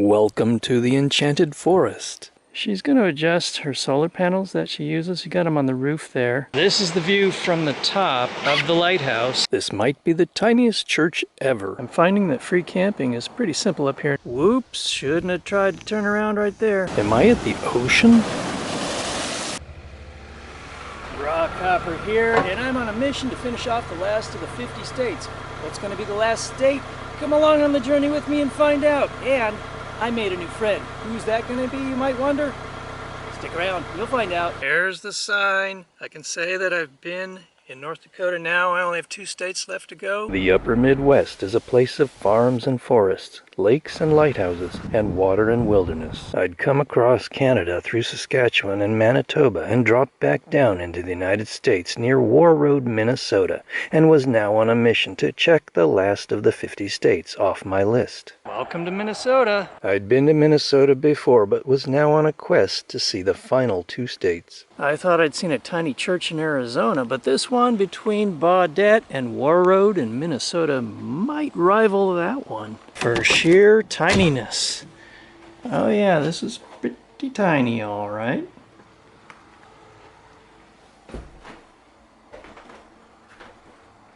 Welcome to the Enchanted Forest. She's going to adjust her solar panels that she uses. She got them on the roof there. This is the view from the top of the lighthouse. This might be the tiniest church ever. I'm finding that free camping is pretty simple up here. Whoops, shouldn't have tried to turn around right there. Am I at the ocean? Rockhopper here, and I'm on a mission to finish off the last of the 50 states. What's going to be the last state? Come along on the journey with me and find out. And I made a new friend. Who's that going to be, you might wonder? Stick around, you'll find out. There's the sign. I can say that I've been in North Dakota now. I only have 2 states left to go. The upper Midwest is a place of farms and forests, lakes and lighthouses, and water and wilderness. I'd come across Canada through Saskatchewan and Manitoba and dropped back down into the United States near War Road, Minnesota, and was now on a mission to check the last of the 50 states off my list. Welcome to Minnesota. I'd been to Minnesota before, but was now on a quest to see the final 2 states. I thought I'd seen a tiny church in Arizona, but this one between Baudette and War Road in Minnesota might rival that one for sheer tininess. Oh yeah, this is pretty tiny, all right.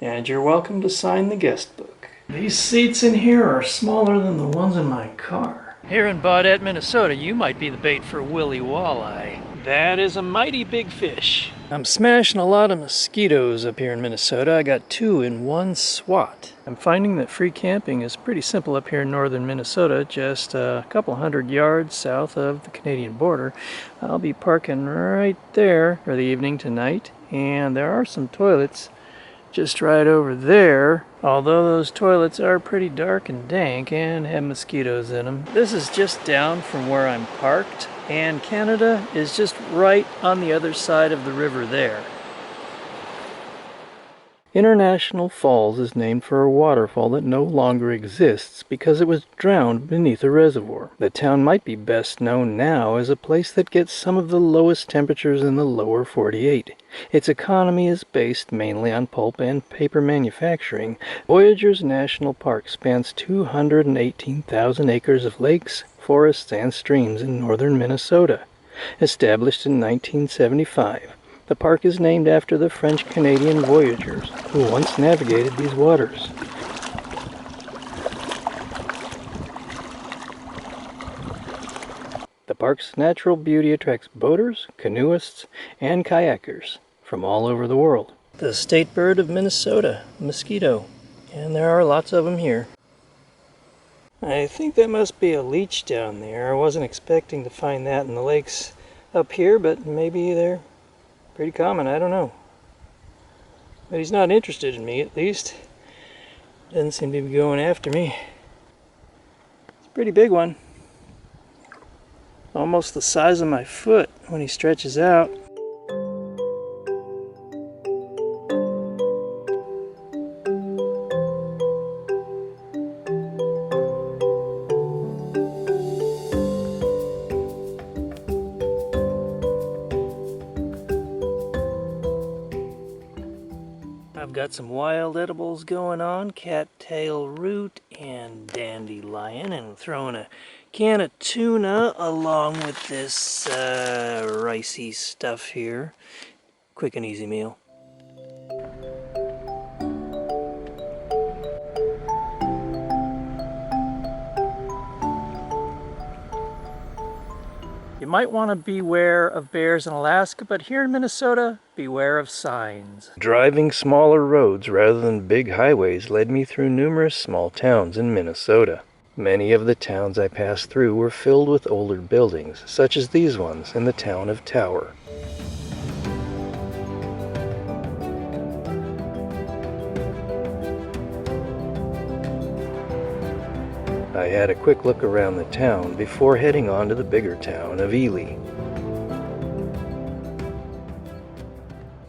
And you're welcome to sign the guest book. These seats in here are smaller than the ones in my car. Here in Baudette, Minnesota, you might be the bait for Willy Walleye. That is a mighty big fish. I'm smashing a lot of mosquitoes up here in Minnesota. I got 2 in one swat. I'm finding that free camping is pretty simple up here in northern Minnesota, just a couple 100 yards south of the Canadian border. I'll be parking right there for the evening tonight, and there are some toilets just right over there, although those toilets are pretty dark and dank and have mosquitoes in them. This is just down from where I'm parked, and Canada is just right on the other side of the river there. International Falls is named for a waterfall that no longer exists because it was drowned beneath a reservoir. The town might be best known now as a place that gets some of the lowest temperatures in the lower 48. Its economy is based mainly on pulp and paper manufacturing. Voyageurs National Park spans 218,000 acres of lakes, forests, and streams in northern Minnesota. Established in 1975. The park is named after the French-Canadian voyageurs who once navigated these waters. The park's natural beauty attracts boaters, canoeists, and kayakers from all over the world. The state bird of Minnesota, mosquito, and there are lots of them here. I think that must be a leech down there. I wasn't expecting to find that in the lakes up here, but maybe they're pretty common, I don't know. But he's not interested in me, at least. Doesn't seem to be going after me. It's a pretty big one. Almost the size of my foot when he stretches out. I've got some wild edibles going on, cattail root and dandelion, and throwing a can of tuna along with this ricey stuff here. Quick and easy meal. You might want to beware of bears in Alaska, but here in Minnesota, beware of signs. Driving smaller roads rather than big highways led me through numerous small towns in Minnesota. Many of the towns I passed through were filled with older buildings, such as these ones in the town of Tower. I had a quick look around the town before heading on to the bigger town of Ely.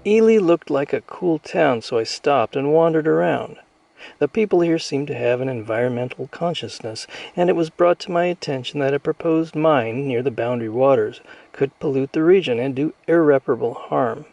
Ely looked like a cool town, so I stopped and wandered around. The people here seemed to have an environmental consciousness, and it was brought to my attention that a proposed mine near the Boundary Waters could pollute the region and do irreparable harm.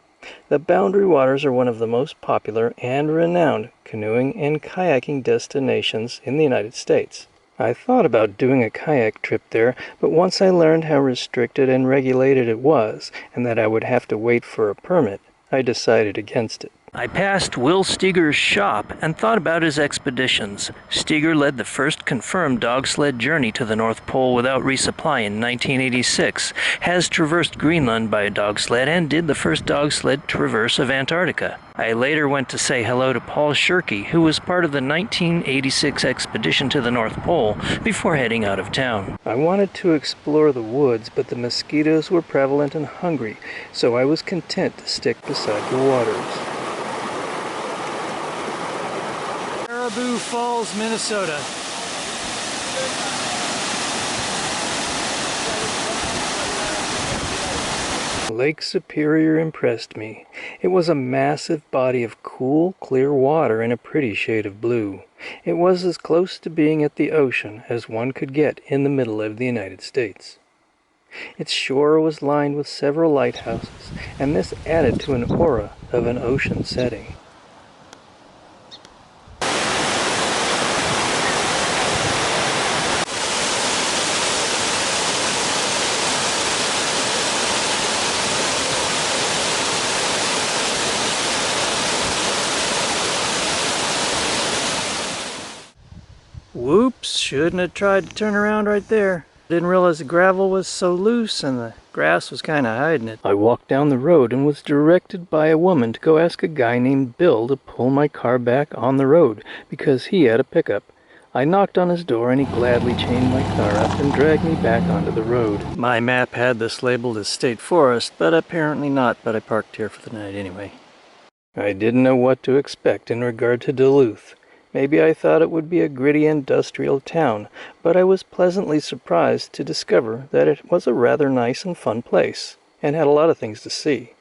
The Boundary Waters are one of the most popular and renowned canoeing and kayaking destinations in the United States. I thought about doing a kayak trip there, but once I learned how restricted and regulated it was, and that I would have to wait for a permit, I decided against it. I passed Will Steger's shop and thought about his expeditions. Steger led the first confirmed dog sled journey to the North Pole without resupply in 1986, has traversed Greenland by a dog sled, and did the first dog sled traverse of Antarctica. I later went to say hello to Paul Shirky, who was part of the 1986 expedition to the North Pole, before heading out of town. I wanted to explore the woods, but the mosquitoes were prevalent and hungry, so I was content to stick beside the waters. Caribou Falls, Minnesota. Lake Superior impressed me. It was a massive body of cool, clear water in a pretty shade of blue. It was as close to being at the ocean as one could get in the middle of the United States. Its shore was lined with several lighthouses, and this added to an aura of an ocean setting. Whoops, shouldn't have tried to turn around right there. Didn't realize the gravel was so loose and the grass was kind of hiding it. I walked down the road and was directed by a woman to go ask a guy named Bill to pull my car back on the road because he had a pickup. I knocked on his door and he gladly chained my car up and dragged me back onto the road. My map had this labeled as State Forest, but apparently not, but I parked here for the night anyway. I didn't know what to expect in regard to Duluth. Maybe I thought it would be a gritty industrial town, but I was pleasantly surprised to discover that it was a rather nice and fun place, and had a lot of things to see.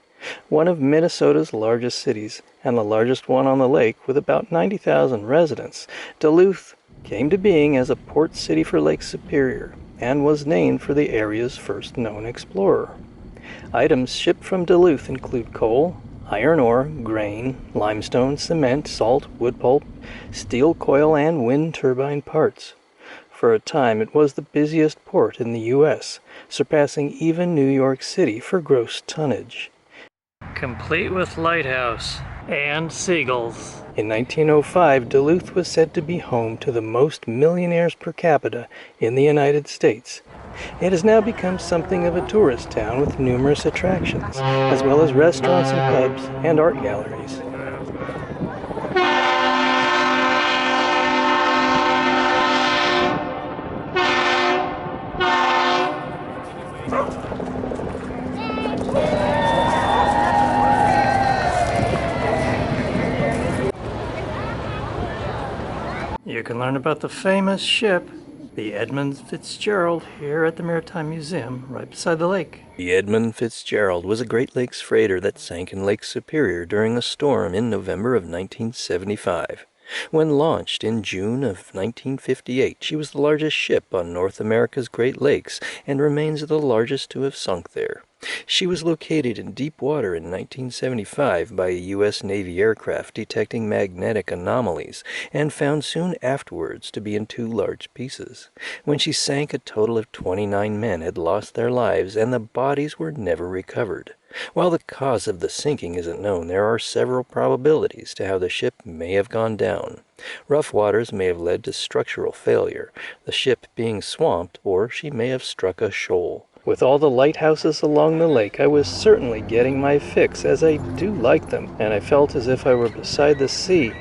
One of Minnesota's largest cities, and the largest one on the lake with about 90,000 residents, Duluth came to being as a port city for Lake Superior, and was named for the area's first known explorer. Items shipped from Duluth include coal, iron ore, grain, limestone, cement, salt, wood pulp, steel coil, and wind turbine parts. For a time, it was the busiest port in the U.S., surpassing even New York City for gross tonnage. Complete with lighthouse and seagulls. In 1905, Duluth was said to be home to the most millionaires per capita in the United States. It has now become something of a tourist town with numerous attractions, as well as restaurants and pubs and art galleries. You can learn about the famous ship, the Edmund Fitzgerald, here at the Maritime Museum, right beside the lake. The Edmund Fitzgerald was a Great Lakes freighter that sank in Lake Superior during a storm in November of 1975. When launched in June of 1958, she was the largest ship on North America's Great Lakes and remains the largest to have sunk there. She was located in deep water in 1975 by a U.S. Navy aircraft detecting magnetic anomalies, and found soon afterwards to be in two large pieces. When she sank, a total of 29 men had lost their lives, and the bodies were never recovered. While the cause of the sinking isn't known, there are several probabilities to how the ship may have gone down. Rough waters may have led to structural failure, the ship being swamped, or she may have struck a shoal. With all the lighthouses along the lake, I was certainly getting my fix, as I do like them, and I felt as if I were beside the sea,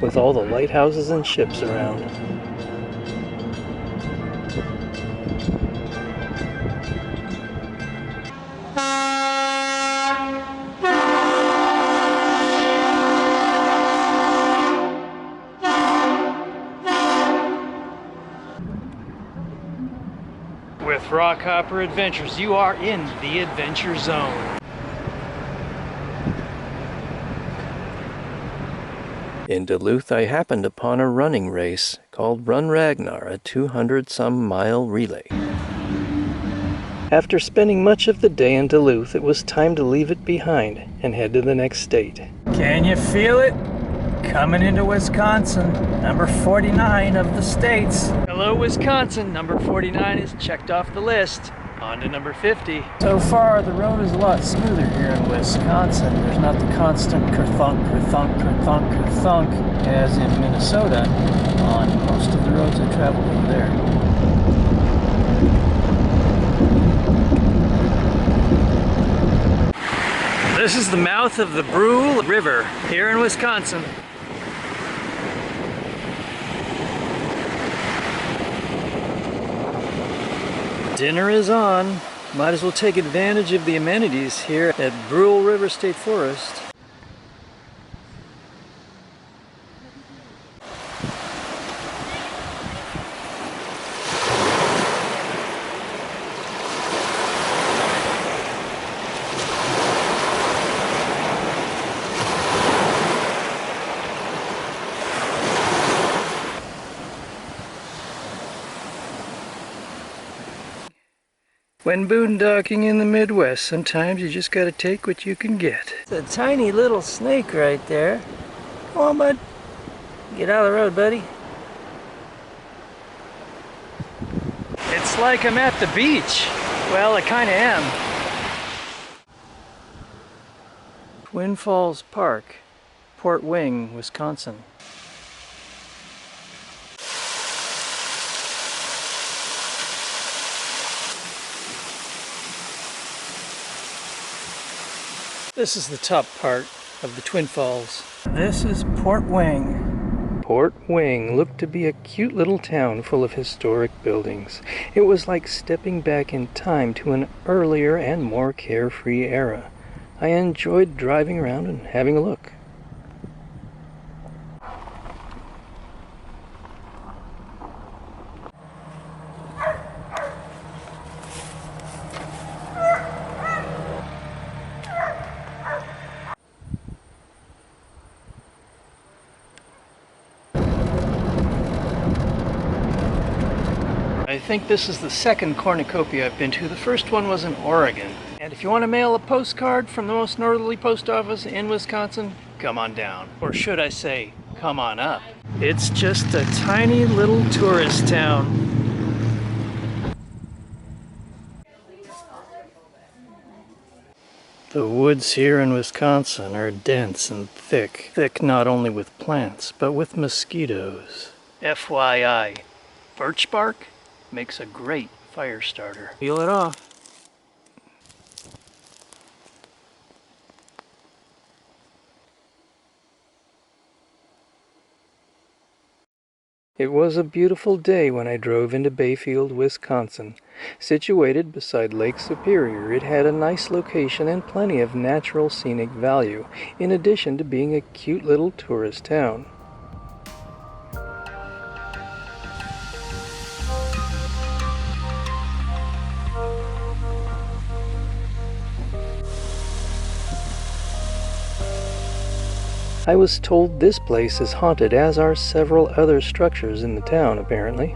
with all the lighthouses and ships around. With Rockhopper Adventures, you are in the adventure zone. In Duluth, I happened upon a running race called Run Ragnar, a 200-some-mile relay. After spending much of the day in Duluth, it was time to leave it behind and head to the next state. Can you feel it? Coming into Wisconsin, number 49 of the states. Hello, Wisconsin. Number 49 is checked off the list. On to number 50. So far, the road is a lot smoother here in Wisconsin. There's not the constant kerthunk, kerthunk, kerthunk, kerthunk as in Minnesota on most of the roads I traveled over there. This is the mouth of the Brule River here in Wisconsin. Dinner is on. Might as well take advantage of the amenities here at Brule River State Forest. When boondocking in the Midwest, sometimes you just gotta take what you can get. It's a tiny little snake right there. Come on, bud. Get out of the road, buddy. It's like I'm at the beach. Well, I kinda am. Twin Falls Park, Port Wing, Wisconsin. This is the top part of the Twin Falls. This is Port Wing. Port Wing looked to be a cute little town full of historic buildings. It was like stepping back in time to an earlier and more carefree era. I enjoyed driving around and having a look. I think this is the second cornucopia I've been to. The first one was in Oregon. And if you want to mail a postcard from the most northerly post office in Wisconsin, come on down. Or should I say, come on up. It's just a tiny little tourist town. The woods here in Wisconsin are dense and thick. Thick not only with plants, but with mosquitoes. FYI, birch bark makes a great fire starter. Peel it off. It was a beautiful day when I drove into Bayfield, Wisconsin. Situated beside Lake Superior, it had a nice location and plenty of natural scenic value, in addition to being a cute little tourist town. I was told this place is haunted, as are several other structures in the town, apparently.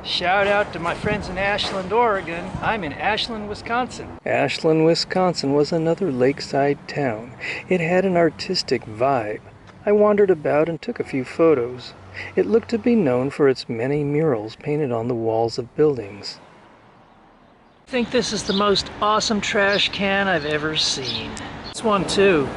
Shout out to my friends in Ashland, Oregon. I'm in Ashland, Wisconsin. Ashland, Wisconsin was another lakeside town. It had an artistic vibe. I wandered about and took a few photos. It looked to be known for its many murals painted on the walls of buildings. I think this is the most awesome trash can I've ever seen. This one too.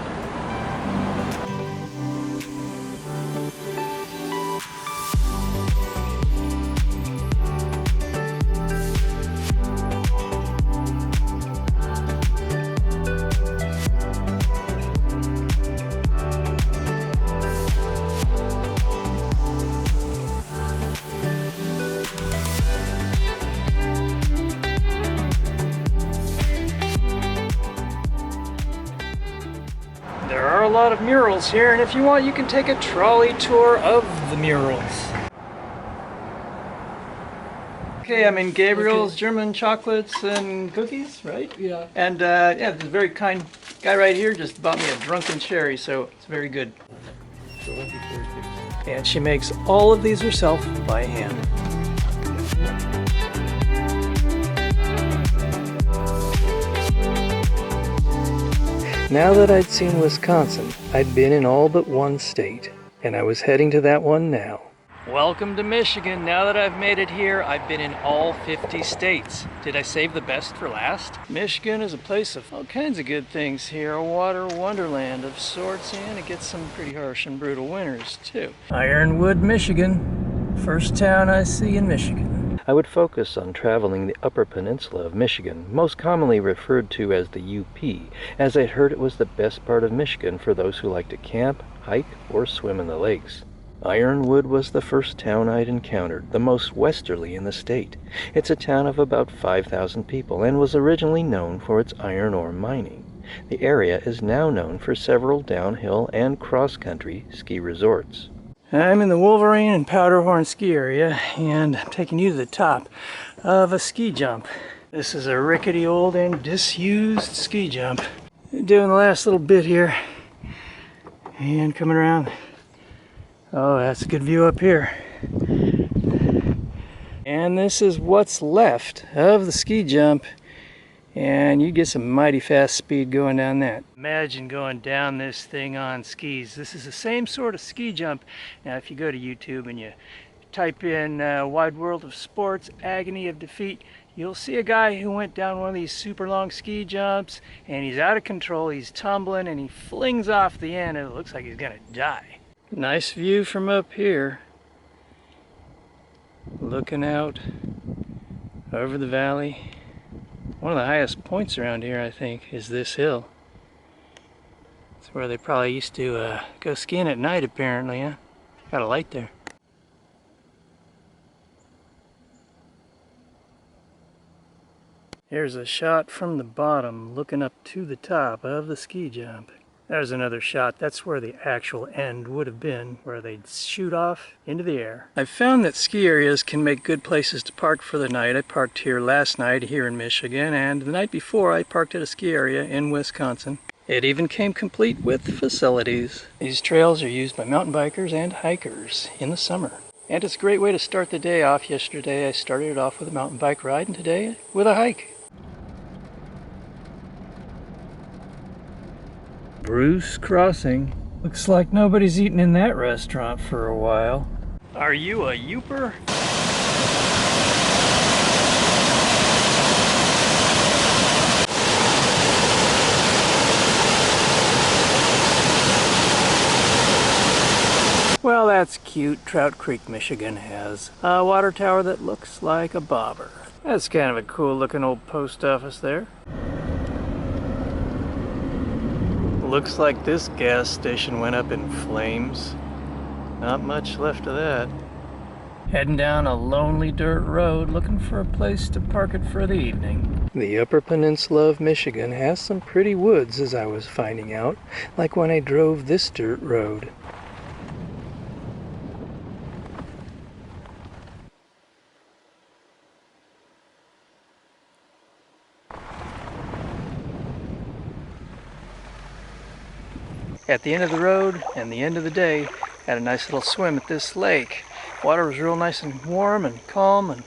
There are a lot of murals here, and if you want, you can take a trolley tour of the murals. Okay, I'm in Gabriel's German chocolates and cookies, right? Yeah. And yeah, this very kind guy right here just bought me a drunken cherry, so it's very good. And she makes all of these herself by hand. Now that I'd seen Wisconsin, I'd been in all but one state, and I was heading to that one now. Welcome to Michigan. Now that I've made it here, I've been in all 50 states. Did I save the best for last? Michigan is a place of all kinds of good things here. A water wonderland of sorts, and it gets some pretty harsh and brutal winters, too. Ironwood, Michigan. First town I see in Michigan. I would focus on traveling the Upper Peninsula of Michigan, most commonly referred to as the UP, as I'd heard it was the best part of Michigan for those who like to camp, hike, or swim in the lakes. Ironwood was the first town I'd encountered, the most westerly in the state. It's a town of about 5,000 people and was originally known for its iron ore mining. The area is now known for several downhill and cross-country ski resorts. I'm in the Wolverine and Powderhorn ski area, and I'm taking you to the top of a ski jump. This is a rickety old and disused ski jump. Doing the last little bit here, and coming around. Oh, that's a good view up here. And this is what's left of the ski jump, and you get some mighty fast speed going down that. Imagine going down this thing on skis. This is the same sort of ski jump. Now if you go to YouTube and you type in Wide World of Sports, Agony of Defeat, you'll see a guy who went down one of these super long ski jumps, and he's out of control, he's tumbling, and he flings off the end, and it looks like he's gonna die. Nice view from up here. Looking out over the valley. One of the highest points around here, I think, is this hill. It's where they probably used to go skiing at night, apparently, huh? Got a light there. Here's a shot from the bottom, looking up to the top of the ski jump. There's another shot. That's where the actual end would have been, where they'd shoot off into the air. I've found that ski areas can make good places to park for the night. I parked here last night here in Michigan, and the night before I parked at a ski area in Wisconsin. It even came complete with facilities. These trails are used by mountain bikers and hikers in the summer. And it's a great way to start the day off. Yesterday I started it off with a mountain bike ride, and today with a hike. Bruce Crossing. Looks like nobody's eaten in that restaurant for a while. Are you a Youper? Well, that's cute. Trout Creek, Michigan has a water tower that looks like a bobber. That's kind of a cool looking old post office there. Looks like this gas station went up in flames. Not much left of that. Heading down a lonely dirt road looking for a place to park it for the evening. The Upper Peninsula of Michigan has some pretty woods, as I was finding out, like when I drove this dirt road. At the end of the road and the end of the day, had a nice little swim at this lake. Water was real nice and warm and calm, and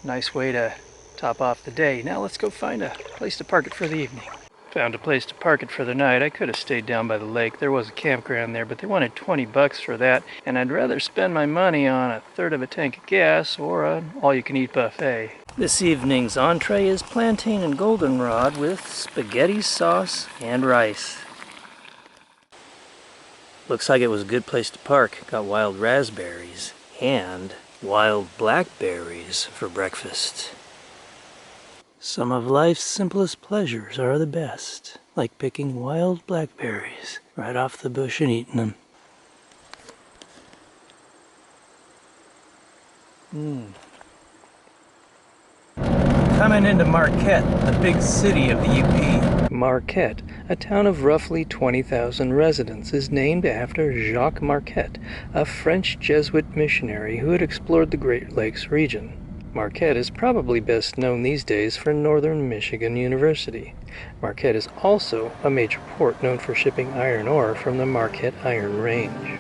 nice way to top off the day. Now let's go find a place to park it for the evening. Found a place to park it for the night. I could have stayed down by the lake. There was a campground there, but they wanted $20 for that, and I'd rather spend my money on a third of a tank of gas or an all-you-can-eat buffet. This evening's entree is plantain and goldenrod with spaghetti sauce and rice. Looks like it was a good place to park. Got wild raspberries and wild blackberries for breakfast. Some of life's simplest pleasures are the best, like picking wild blackberries right off the bush and eating them. Coming into Marquette, the big city of the UP. Marquette, a town of roughly 20,000 residents, is named after Jacques Marquette, a French Jesuit missionary who had explored the Great Lakes region. Marquette is probably best known these days for Northern Michigan University. Marquette is also a major port known for shipping iron ore from the Marquette Iron Range.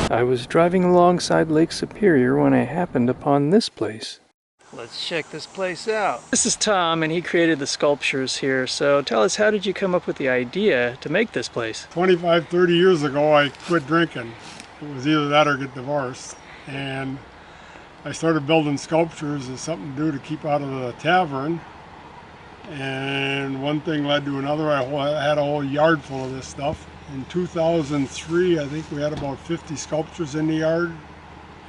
I was driving alongside Lake Superior when I happened upon this place. Let's check this place out. This is Tom, and he created the sculptures here. So tell us, how did you come up with the idea to make this place? 25, 30 years ago, I quit drinking. It was either that or get divorced. And I started building sculptures as something to do to keep out of the tavern. And one thing led to another. I had a whole yard full of this stuff. In 2003, I think we had about 50 sculptures in the yard,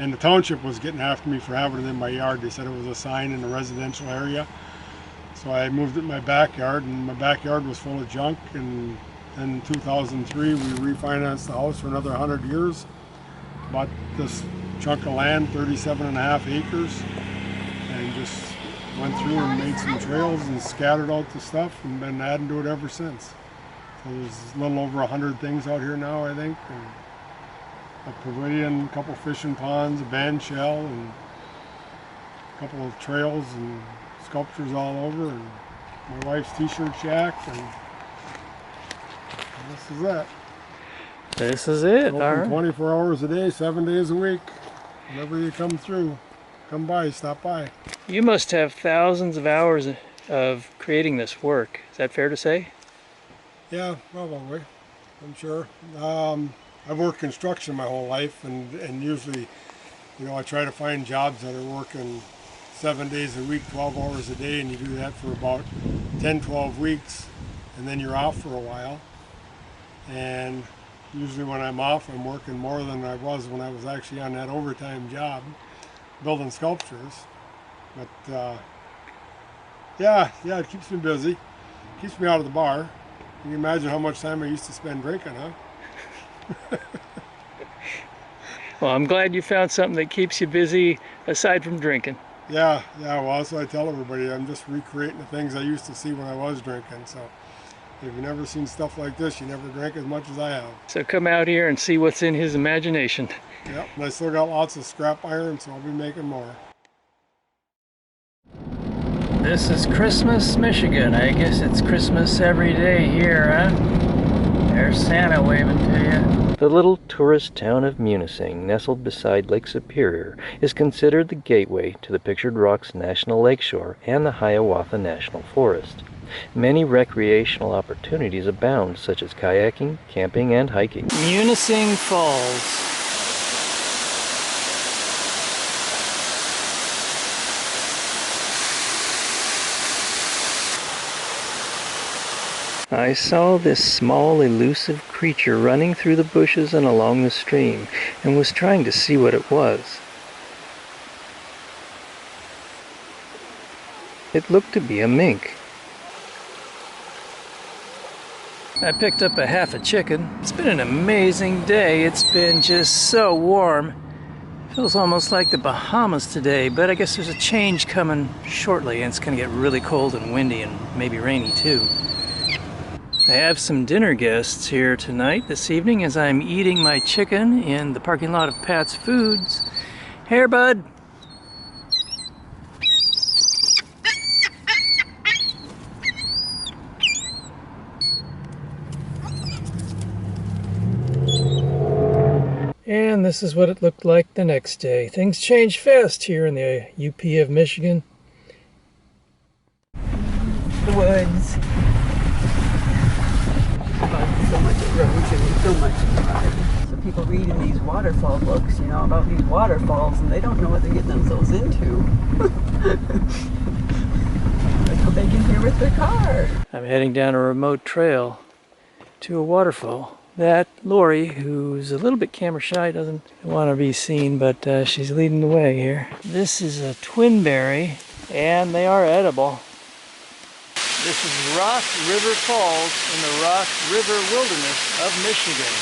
and the township was getting after me for having it in my yard. They said it was a sign in the residential area. So I moved it in my backyard, and my backyard was full of junk. And in 2003, we refinanced the house for another 100 years. Bought this chunk of land, 37.5 acres, and just went through and made some trails and scattered out the stuff, and been adding to it ever since. So there's a little over 100 things out here now, I think. And a pavilion, a couple fishing ponds, a band shell, and a couple of trails and sculptures all over, and my wife's t-shirt shack, and this is it. This is it. Open 24 hours a day, 7 days a week. Whenever you come through, come by, stop by. You must have thousands of hours of creating this work. Is that fair to say? Yeah, probably. I'm sure. I've worked construction my whole life, and usually, you know, I try to find jobs that are working 7 days a week, 12 hours a day, and you do that for about 10, 12 weeks, and then you're off for a while. And usually when I'm off, I'm working more than I was when I was actually on that overtime job, building sculptures. But yeah, it keeps me busy, keeps me out of the bar. Can you imagine how much time I used to spend drinking, huh? Well, I'm glad you found something that keeps you busy aside from drinking. Yeah, well, so I tell everybody, I'm just recreating the things I used to see when I was drinking. So if you've never seen stuff like this, you never drank as much as I have. So come out here and see what's in his imagination. Yep, and I still got lots of scrap iron, so I'll be making more. This is Christmas, Michigan. I guess it's Christmas every day here, huh? There's Santa waving to you. The little tourist town of Munising, nestled beside Lake Superior, is considered the gateway to the Pictured Rocks National Lakeshore and the Hiawatha National Forest. Many recreational opportunities abound, such as kayaking, camping, and hiking. Munising Falls. I saw this small, elusive creature running through the bushes and along the stream, and was trying to see what it was. It looked to be a mink. I picked up a half a chicken. It's been an amazing day. It's been just so warm. Feels almost like the Bahamas today, but I guess there's a change coming shortly, and it's going to get really cold and windy and maybe rainy too. I have some dinner guests here tonight, this evening, as I'm eating my chicken in the parking lot of Pat's Foods. Here, bud. And this is what it looked like the next day. Things change fast here in the UP of Michigan. The woods. So much erosion, so much flood. So people read in these waterfall books, you know, about these waterfalls, and they don't know what they're getting themselves into. Like how they get here with their car. I'm heading down a remote trail to a waterfall that Lori, who's a little bit camera shy, doesn't want to be seen, but she's leading the way here. This is a twinberry, and they are edible. This is Rock River Falls in the Rock River Wilderness of Michigan.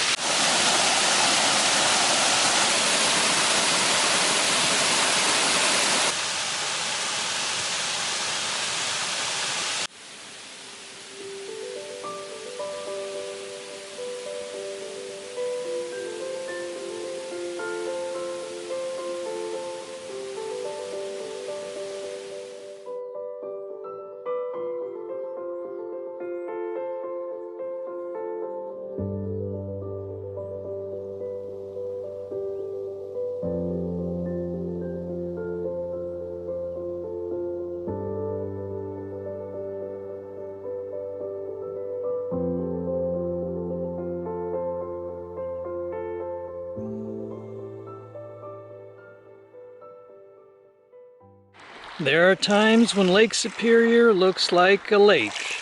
There are times when Lake Superior looks like a lake,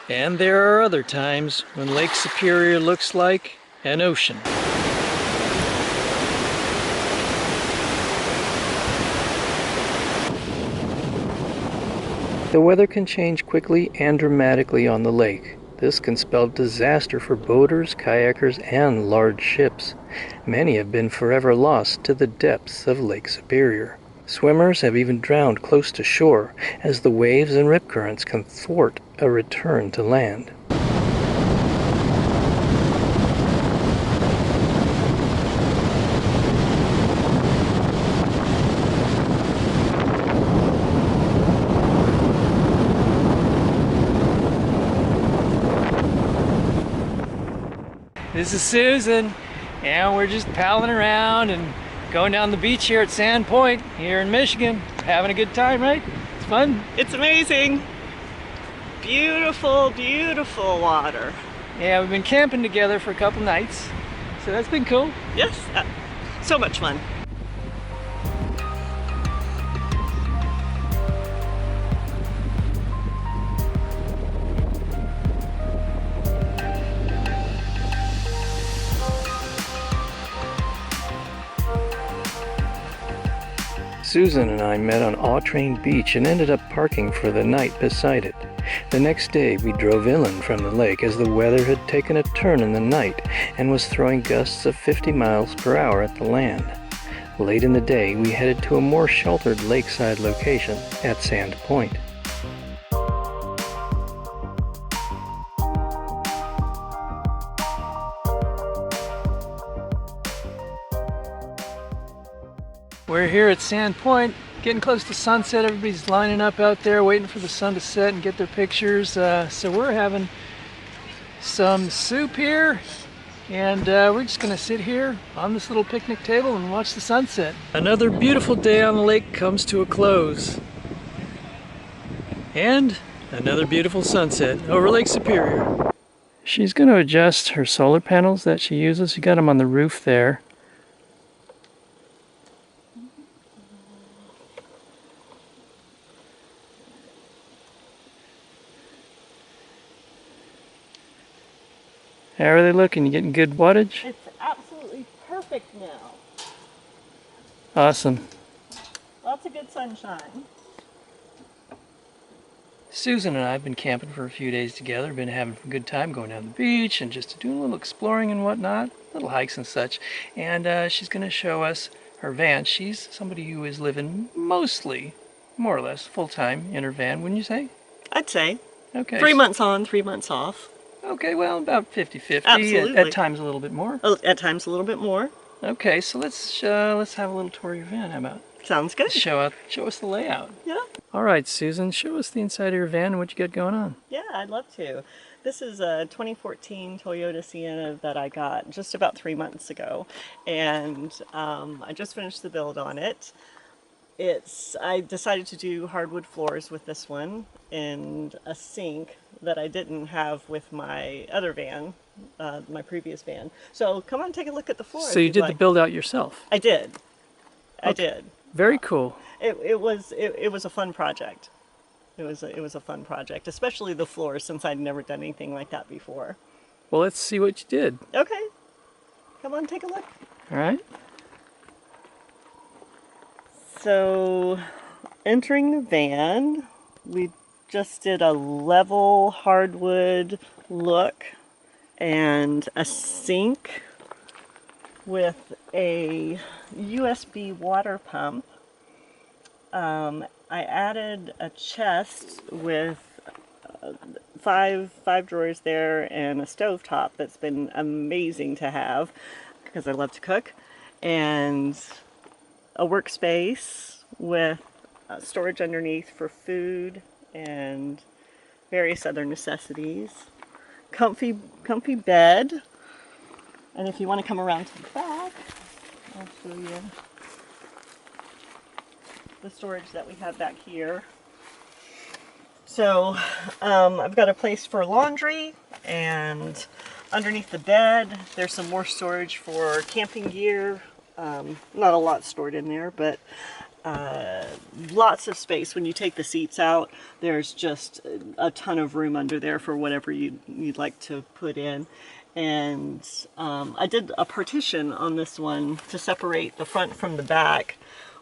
and there are other times when Lake Superior looks like an ocean. The weather can change quickly and dramatically on the lake. This can spell disaster for boaters, kayakers, and large ships. Many have been forever lost to the depths of Lake Superior. Swimmers have even drowned close to shore, as the waves and rip currents can thwart a return to land. This is Susan, and we're just paddling around and going down the beach here at Sand Point, here in Michigan. Having a good time, right? It's fun. It's amazing. Beautiful, beautiful water. Yeah, we've been camping together for a couple nights, so that's been cool. Yes, so much fun. Susan and I met on Autrain Beach and ended up parking for the night beside it. The next day we drove inland from the lake as the weather had taken a turn in the night and was throwing gusts of 50 miles per hour at the land. Late in the day we headed to a more sheltered lakeside location at Sand Point. We're here at Sand Point, getting close to sunset. Everybody's lining up out there, waiting for the sun to set and get their pictures. So we're having some soup here, and we're just gonna sit here on this little picnic table and watch the sunset. Another beautiful day on the lake comes to a close. And another beautiful sunset over Lake Superior. She's gonna adjust her solar panels that she uses. She got them on the roof there. How are they looking? You getting good wattage? It's absolutely perfect now. Awesome. Lots of good sunshine. Susan and I have been camping for a few days together, been having a good time going down the beach and just doing a little exploring and whatnot, little hikes and such. And she's going to show us her van. She's somebody who is living mostly, more or less, full-time in her van, wouldn't you say? I'd say. Okay. 3 months on, 3 months off. Okay, well, about 50-50. Absolutely. At times a little bit more. At times a little bit more. Okay, so let's have a little tour of your van. How about? Sounds good. Show us the layout. Yeah. All right, Susan, show us the inside of your van and what you got going on. Yeah, I'd love to. This is a 2014 Toyota Sienna that I got just about 3 months ago, and I just finished the build on it. I decided to do hardwood floors with this one and a sink that I didn't have with my other van, my previous van. So come on, take a look at the floor. So you did the build out yourself? I did. Okay. I did. Very cool. It was a fun project. It was a fun project, especially the floors, since I'd never done anything like that before. Well, let's see what you did. Okay. Come on, take a look. All right. So, entering the van, we just did a level hardwood look and a sink with a USB water pump. I added a chest with five drawers there and a stovetop that's been amazing to have because I love to cook, and a workspace with storage underneath for food and various other necessities. comfy bed. And if you want to come around to the back, I'll show you the storage that we have back here. So I've got a place for laundry, and underneath the bed there's some more storage for camping gear. Not a lot stored in there, but lots of space. When you take the seats out, there's just a ton of room under there for whatever you'd like to put in. And I did a partition on this one to separate the front from the back,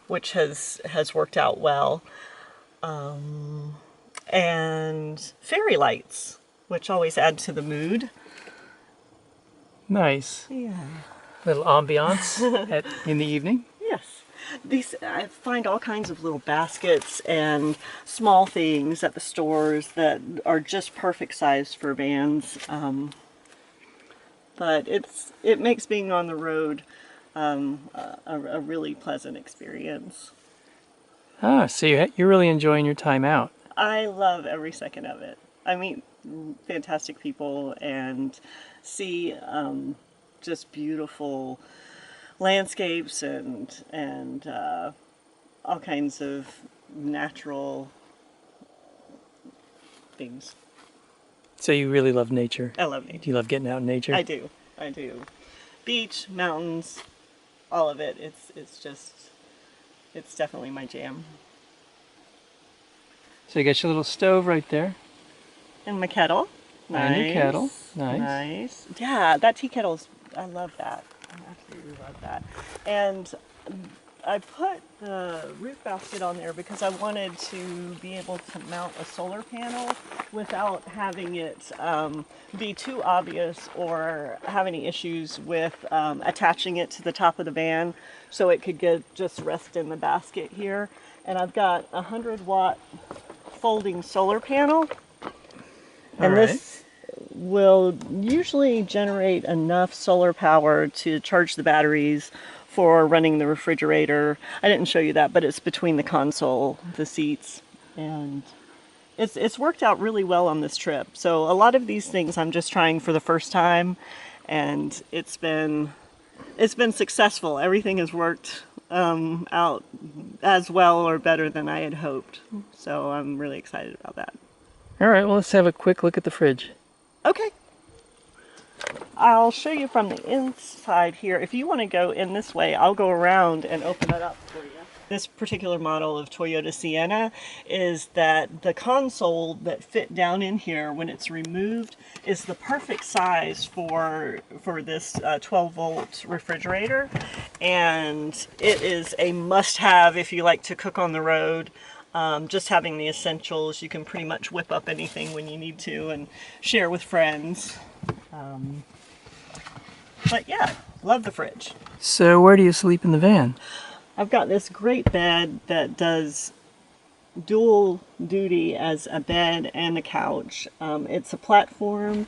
which has worked out well. And fairy lights, which always add to the mood. Nice. Yeah. Little ambiance in the evening. Yes. I find all kinds of little baskets and small things at the stores that are just perfect size for vans. But it makes being on the road a really pleasant experience. Ah, so you're really enjoying your time out. I love every second of it. I meet fantastic people and see just beautiful landscapes and all kinds of natural things. So you really love nature. I love nature. Do you love getting out in nature? I do. Beach, mountains, all of it. It's definitely my jam. So you got your little stove right there. And my kettle. Nice. And your kettle. Nice. Nice. Yeah, that tea kettle I love that. I absolutely love that. And I put the roof basket on there because I wanted to be able to mount a solar panel without having it be too obvious or have any issues with attaching it to the top of the van, so it could just rest in the basket here. And I've got a 100-watt folding solar panel, and this will usually generate enough solar power to charge the batteries for running the refrigerator. I didn't show you that, but it's between the console, the seats, and it's worked out really well on this trip. So a lot of these things I'm just trying for the first time, and it's been successful. Everything has worked out as well or better than I had hoped. So I'm really excited about that. All right, well, let's have a quick look at the fridge. Okay. I'll show you from the inside here. If you want to go in this way, I'll go around and open it up for you. This particular model of Toyota Sienna is that the console that fit down in here when it's removed is the perfect size for this 12-volt refrigerator, and it is a must-have if you like to cook on the road. Just having the essentials, you can pretty much whip up anything when you need to and share with friends. But yeah, love the fridge. So where do you sleep in the van? I've got this great bed that does dual duty as a bed and a couch. It's a platform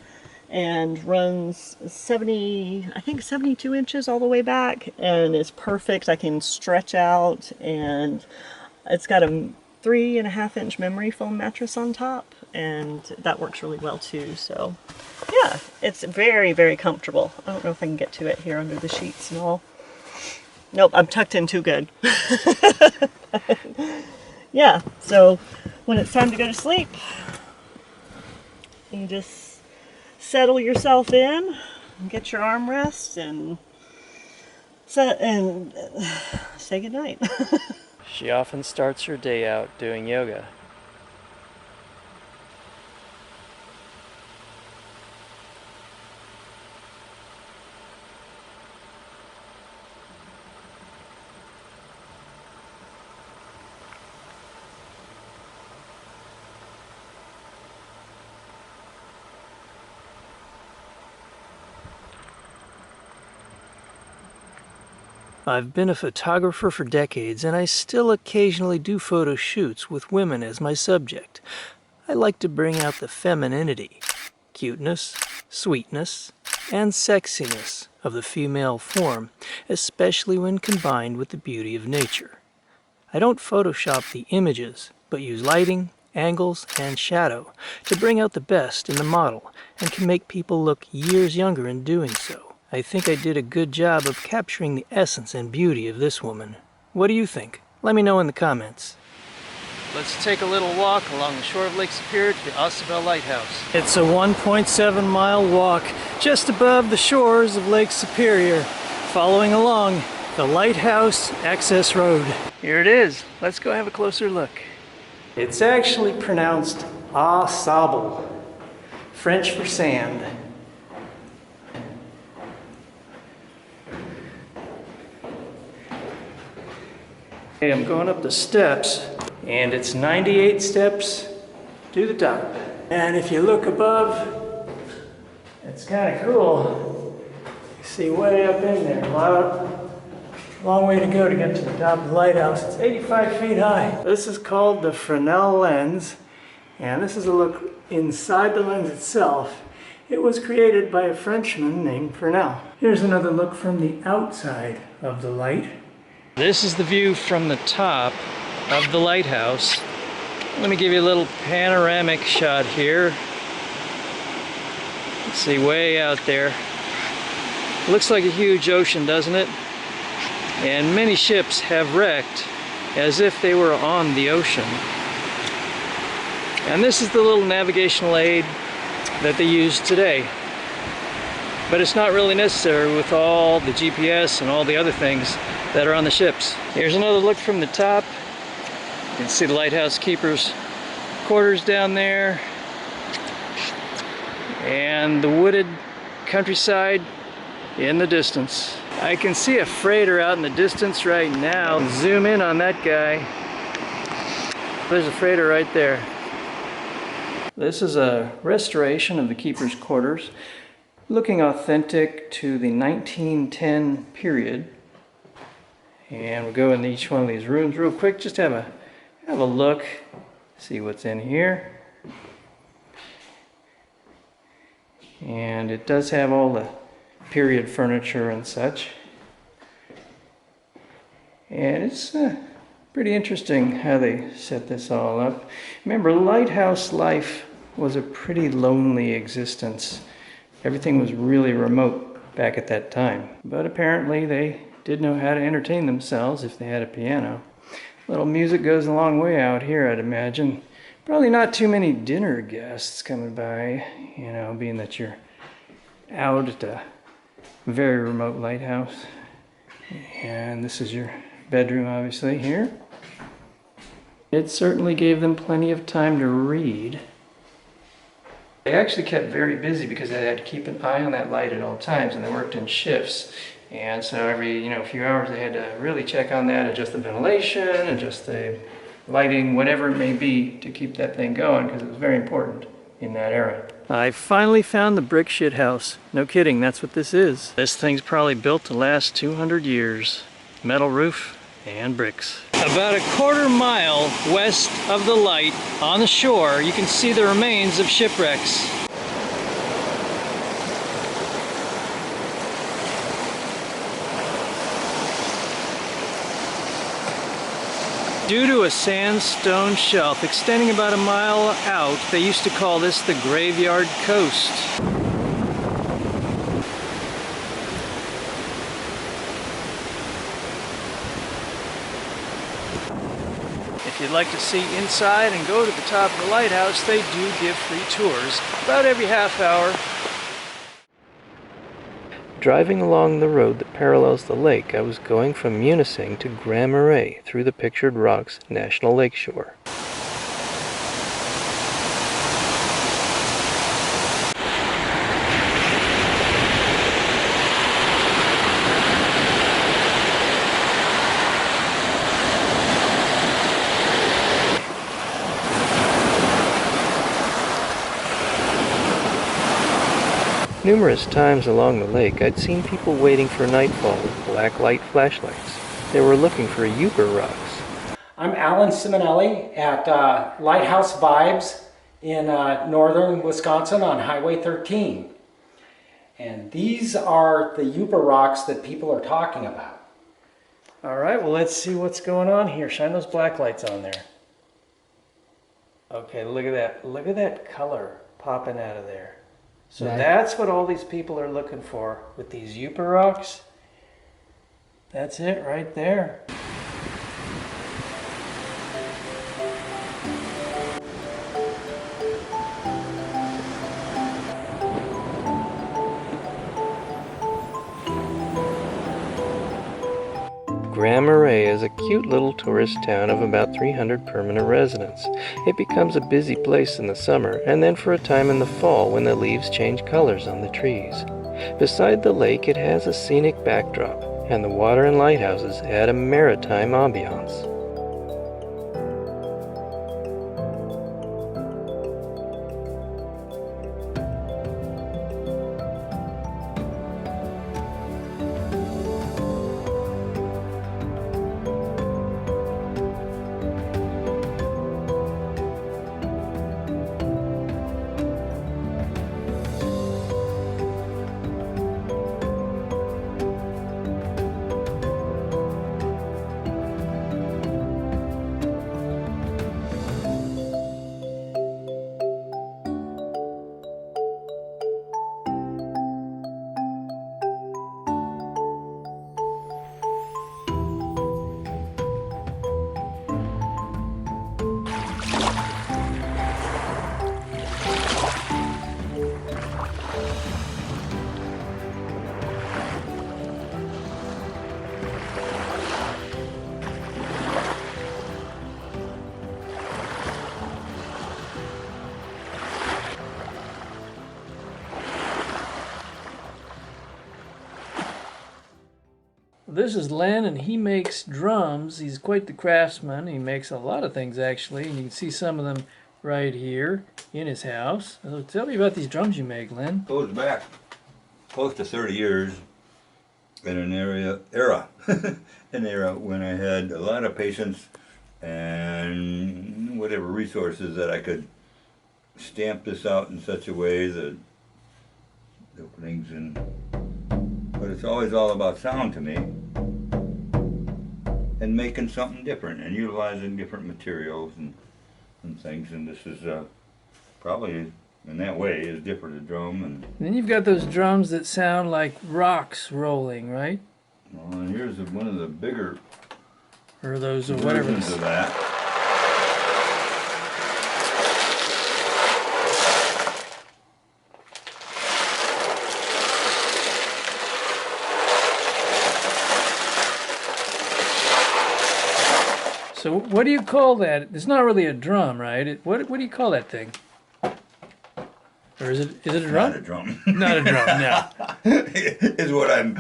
and runs 72 inches all the way back, and is perfect. I can stretch out, and it's got a 3.5-inch memory foam mattress on top, and that works really well too. So yeah, it's very, very comfortable. I don't know if I can get to it here under the sheets and all. Nope, I'm tucked in too good. Yeah, so when it's time to go to sleep, you just settle yourself in and get your armrest and say goodnight. She often starts her day out doing yoga. I've been a photographer for decades, and I still occasionally do photo shoots with women as my subject. I like to bring out the femininity, cuteness, sweetness, and sexiness of the female form, especially when combined with the beauty of nature. I don't Photoshop the images, but use lighting, angles, and shadow to bring out the best in the model and can make people look years younger in doing so. I think I did a good job of capturing the essence and beauty of this woman. What do you think? Let me know in the comments. Let's take a little walk along the shore of Lake Superior to the Ossibel Lighthouse. It's a 1.7 mile walk just above the shores of Lake Superior, following along the Lighthouse Access Road. Here it is. Let's go have a closer look. It's actually pronounced Ossibel, French for sand. Okay, I'm going up the steps, and it's 98 steps to the top. And if you look above, it's kind of cool. You see way up in there, long way to go to get to the top of the lighthouse. It's 85 feet high. This is called the Fresnel lens, and this is a look inside the lens itself. It was created by a Frenchman named Fresnel. Here's another look from the outside of the light. This is the view from the top of the lighthouse. Let me give you a little panoramic shot here. Let's see, way out there. Looks like a huge ocean, doesn't it? And many ships have wrecked as if they were on the ocean. And this is the little navigational aid that they use today. But it's not really necessary with all the GPS and all the other things that are on the ships. Here's another look from the top. You can see the lighthouse keeper's quarters down there, and the wooded countryside in the distance. I can see a freighter out in the distance right now. Zoom in on that guy. There's a freighter right there. This is a restoration of the keeper's quarters, looking authentic to the 1910 period. And we'll go into each one of these rooms real quick, just have a look, see what's in here. And it does have all the period furniture and such. And it's pretty interesting how they set this all up. Remember, lighthouse life was a pretty lonely existence. Everything was really remote back at that time. But apparently they did know how to entertain themselves if they had a piano. Little music goes a long way out here, I'd imagine. Probably not too many dinner guests coming by, you know, being that you're out at a very remote lighthouse. And this is your bedroom, obviously, here. It certainly gave them plenty of time to read. They actually kept very busy because they had to keep an eye on that light at all times, and they worked in shifts. And so every few hours they had to really check on that, adjust the ventilation, adjust the lighting, whatever it may be, to keep that thing going, because it was very important in that era. I finally found the brick shit house. No kidding, that's what this is. This thing's probably built to last 200 years. Metal roof and bricks. About a quarter mile west of the light on the shore, you can see the remains of shipwrecks. Due to a sandstone shelf extending about a mile out, they used to call this the Graveyard Coast. If you'd like to see inside and go to the top of the lighthouse, they do give free tours about every half hour. Driving along the road that parallels the lake, I was going from Munising to Grand Marais through the Pictured Rocks National Lakeshore. Numerous times along the lake, I'd seen people waiting for nightfall with black light flashlights. They were looking for Uper rocks. I'm Alan Simonelli at Lighthouse Vibes in northern Wisconsin on Highway 13. And these are the Uper rocks that people are talking about. All right, well, let's see what's going on here. Shine those black lights on there. Okay, look at that. Look at that color popping out of there. So Right. that's what all these people are looking for with these Yupa rocks. That's it right there. Grand Marais is a cute little tourist town of about 300 permanent residents. It becomes a busy place in the summer and then for a time in the fall when the leaves change colors on the trees. Beside the lake it has a scenic backdrop, and the water and lighthouses add a maritime ambiance. This is Len, and he makes drums. He's quite the craftsman. He makes a lot of things, actually, and you can see some of them right here in his house. So tell me about these drums you make, Len. Goes back close to 30 years in an era when I had a lot of patience and whatever resources that I could stamp this out in such a way that the openings and, but it's always all about sound to me and making something different and utilizing different materials and things, and this is probably in that way is different, a drum. And then you've got those drums that sound like rocks rolling, right? well, and here's one of the bigger Or those, or whatever. versions of that. So what do you call that? It's not really a drum, right? What do you call that thing? Or is it a drum? Not a drum. Not a drum, no. Is what I'm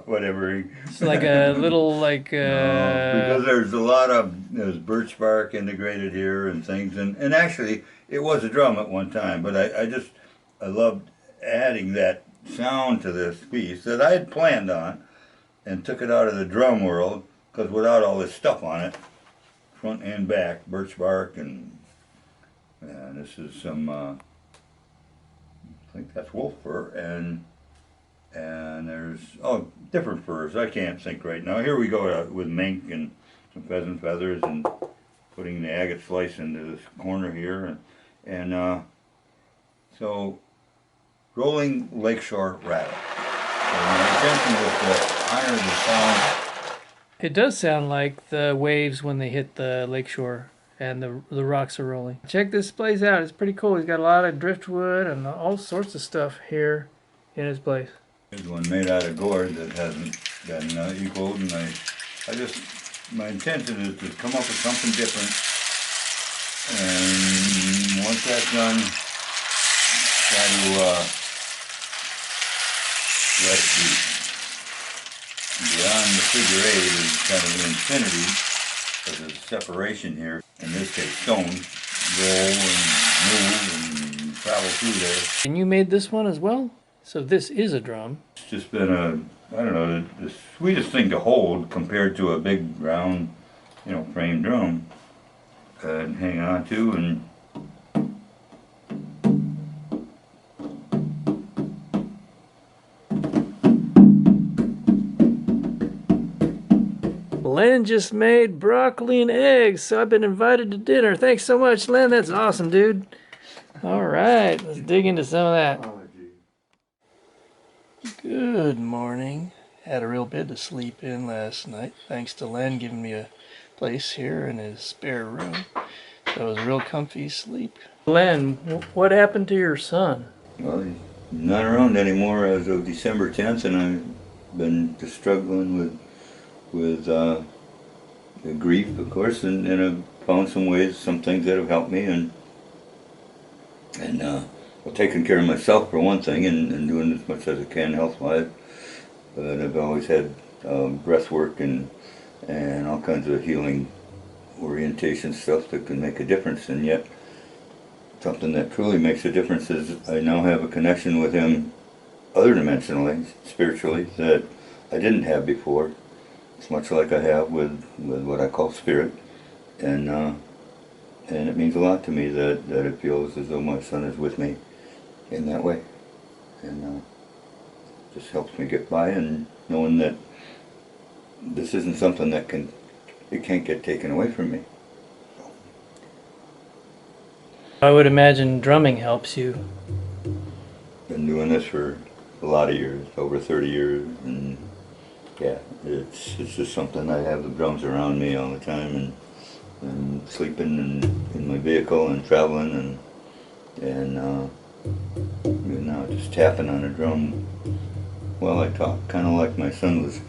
whatever. It's like a little like Because there's birch bark integrated here and things, and actually it was a drum at one time, but I loved adding that sound to this piece that I had planned on and took it out of the drum world, because without all this stuff on it, front and back, birch bark, and this is some I think that's wolf fur, and there's different furs. I can't think right now. Here we go with mink and some pheasant feathers and putting the agate slice into this corner here, and so rolling lakeshore rattle. And my intention was to honor the sound. it does sound like the waves when they hit the lakeshore and the rocks are rolling. Check this place out. It's pretty cool. He's got a lot of driftwood and all sorts of stuff here in his place. Here's one made out of gourd that hasn't been equaled, and my intention is to come up with something different. And once that's done, try to let it be. Beyond the figure eight is kind of an infinity, because there's separation here. In this case, stones roll and move and travel through there. And you made this one as well? So this is a drum. It's just been the sweetest thing to hold compared to a big round, frame drum and hang on to. And Len just made broccoli and eggs, so I've been invited to dinner. Thanks so much, Len. That's awesome, dude. All right, let's dig into some of that. Good morning. Had a real bit to sleep in last night, thanks to Len giving me a place here in his spare room. So it was a real comfy sleep. Len, what happened to your son? Well, he's not around anymore as of December 10th, and I've been just struggling with the grief, of course, and I've found some ways, some things that have helped me, and well, taking care of myself for one thing, and doing as much as I can health-wise. But I've always had breath work and all kinds of healing orientation stuff that can make a difference, and yet something that truly makes a difference is I now have a connection with him other dimensionally, spiritually, that I didn't have before. It's much like I have with what I call spirit, and it means a lot to me that it feels as though my son is with me in that way, and just helps me get by, and knowing that this isn't something that can't get taken away from me. I would imagine drumming helps you. Been doing this for a lot of years, over 30 years, and yeah, it's just something. I have the drums around me all the time, and sleeping in my vehicle and traveling, and now just tapping on a drum while I talk, kind of like my son was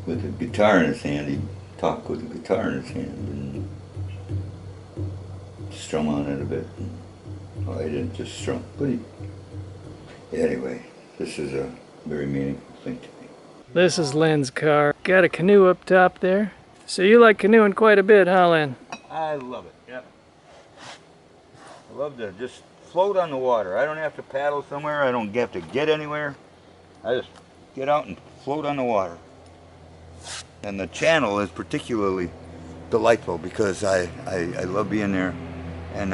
with a guitar in his hand. He'd talk with a guitar in his hand and strum on it a bit. Well, I didn't just strum, but anyway, this is a very meaningful thing to me. This is Len's car. Got a canoe up top there. So you like canoeing quite a bit, huh, Len? I love it, yeah. I love to just float on the water. I don't have to paddle somewhere. I don't have to get anywhere. I just get out and float on the water. And the channel is particularly delightful because I love being there. And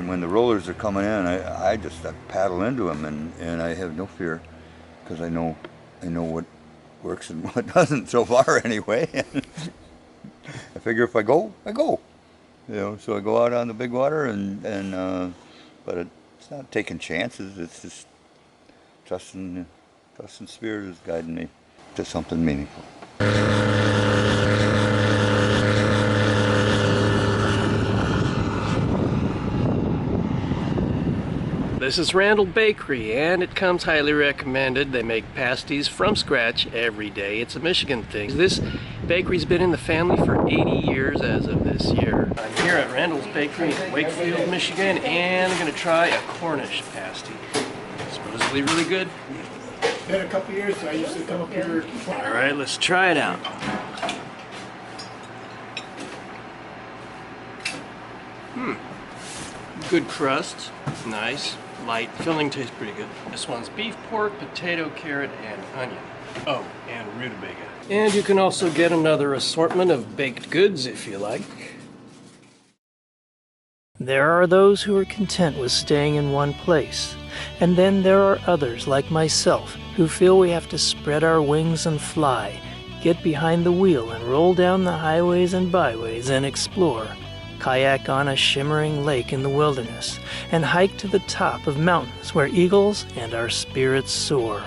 when the rollers are coming in, I just paddle into them, and I have no fear because I know what works and what doesn't so far anyway. I figure if I go, I go. You know, so I go out on the big water, but it's not taking chances. It's just trusting Spirit is guiding me to something meaningful. This is Randall Bakery, and it comes highly recommended. They make pasties from scratch every day. It's a Michigan thing. This bakery's been in the family for 80 years as of this year. I'm here at Randall's Bakery in Wakefield, Michigan, and I'm going to try a Cornish pasty. Supposedly really good. Been a couple years, so I used to come up here. All right, let's try it out. Good crust, nice, light. Filling tastes pretty good. This one's beef, pork, potato, carrot, and onion. Oh, and rutabaga. And you can also get another assortment of baked goods if you like. There are those who are content with staying in one place, and then there are others like myself who feel we have to spread our wings and fly, get behind the wheel and roll down the highways and byways and explore, kayak on a shimmering lake in the wilderness, and hike to the top of mountains where eagles and our spirits soar.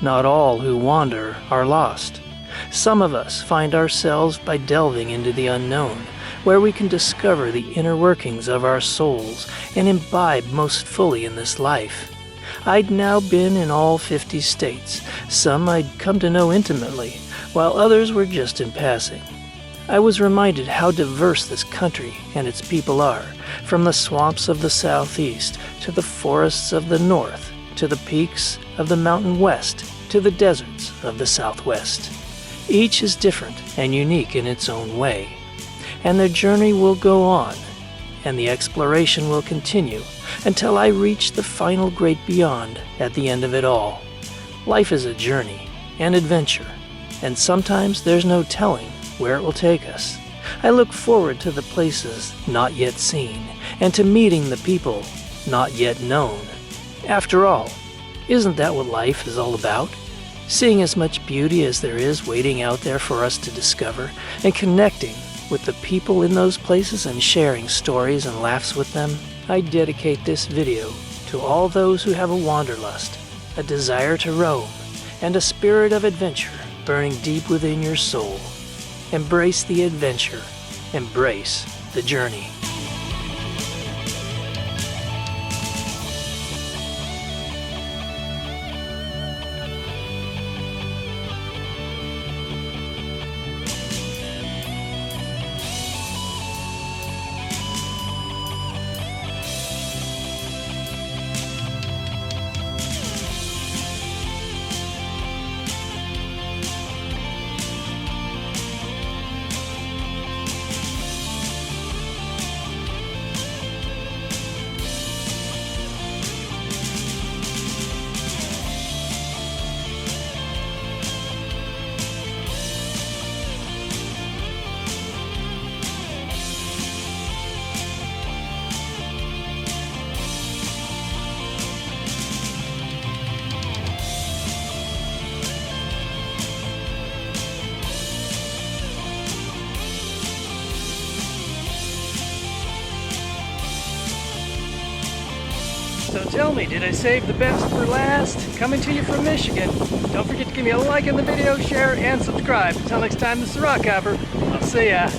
Not all who wander are lost. Some of us find ourselves by delving into the unknown, where we can discover the inner workings of our souls and imbibe most fully in this life. I'd now been in all 50 states. Some I'd come to know intimately, while others were just in passing. I was reminded how diverse this country and its people are, from the swamps of the southeast, to the forests of the north, to the peaks of the mountain west, to the deserts of the southwest. Each is different and unique in its own way, and their journey will go on, and the exploration will continue until I reach the final great beyond at the end of it all. Life is a journey, an adventure, and sometimes there's no telling where it will take us. I look forward to the places not yet seen, and to meeting the people not yet known. After all, isn't that what life is all about? seeing as much beauty as there is waiting out there for us to discover, and connecting with the people in those places and sharing stories and laughs with them, I dedicate this video to all those who have a wanderlust, a desire to roam, and a spirit of adventure burning deep within your soul. Embrace the adventure. Embrace the journey. So tell me, did I save the best for last? Coming to you from Michigan. Don't forget to give me a like on the video, share, and subscribe. Until next time, this is Rockhopper. I'll see ya.